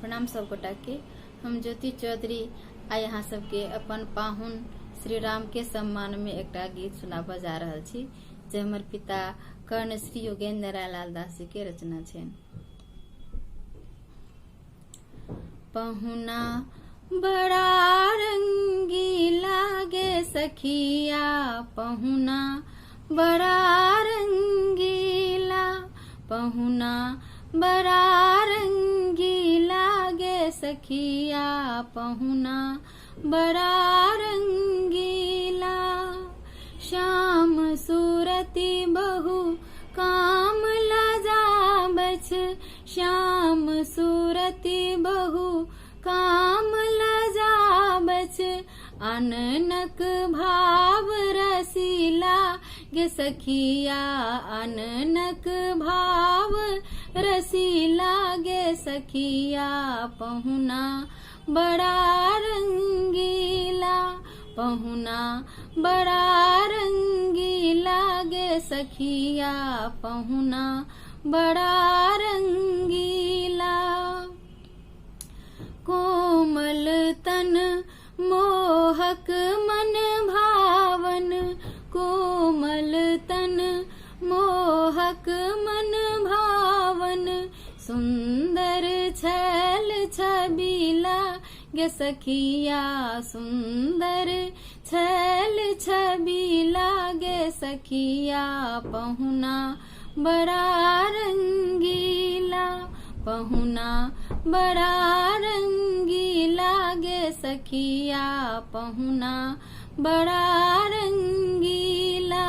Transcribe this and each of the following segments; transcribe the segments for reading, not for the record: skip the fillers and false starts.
प्रणाम सब गोटा के। हम ज्योति चौधरी आइ अहाँ सबके अपन पाहुन श्री राम के सम्मान में एकटा गीत सुनाबऽ जा रहल छी जे हमर पिता कर्ण श्री योगेंद्र रायलाल दास जी के रचना छनि। पहुना बड़ा रंगी लागे सखिया, पहुना बड़ा रंगीला, पहुना बड़ा रंगी लागे सखिया, पहुना बड़ा रंगीला। श्याम सूरती बहु काम लजाबछ, श्याम सूरती बहु काम लजाबछ। अननक भाव रसीला गे सखिया, अननक भाव रसीला गे सखिया, पहुना बड़ा रंगीला, पहुना बड़ा रंगीला गे सखिया, पहुना बड़ा रंगीला। कोमल तन मोहक मन भावन, कोमल तन मोहक मन भावन। सुंदर छैल छबीला गे सखिया, सुंदर छैल छबीला गे सखिया, पहुना बड़ा रंगीला, पहुना बड़ा रंगीला गे सखिया, पहुना बड़ा रंगीला।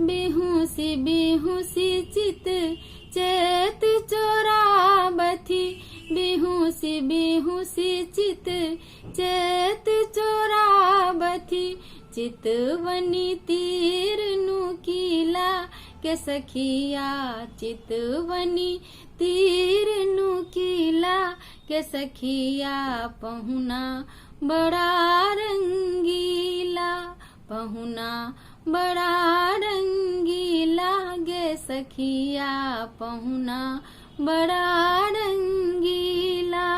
बिहुसी बिहुसी चित चेत चोराबथी, बिहुसी बिहुसी चित चेत चोराबथी। चितवनी तीर नुकीला के सखिया, चितवनी तीर नुकीला के सखिया, पहुना बड़ा रंगीला, पहुना बड़ा रंगीला गे सखिया, पहुना बड़ा रंगीला।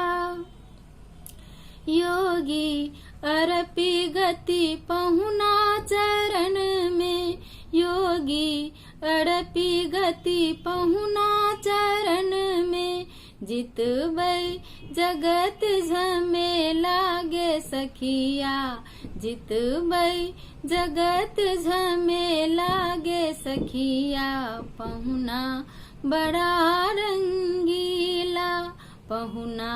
योगी अरपी गति पहुना चरण में, योगी अरपी गति पहुना चरण में। जितबै जगत झमेला गे सखिया, जितबै जगत झमेला गे सखिया, पहुना बड़ा रंगीला, पहुना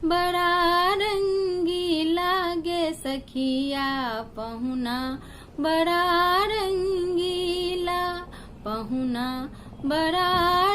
बड़ा रंगीला गे सखिया, पहुना बड़ा रंगीला, पहुना बड़ा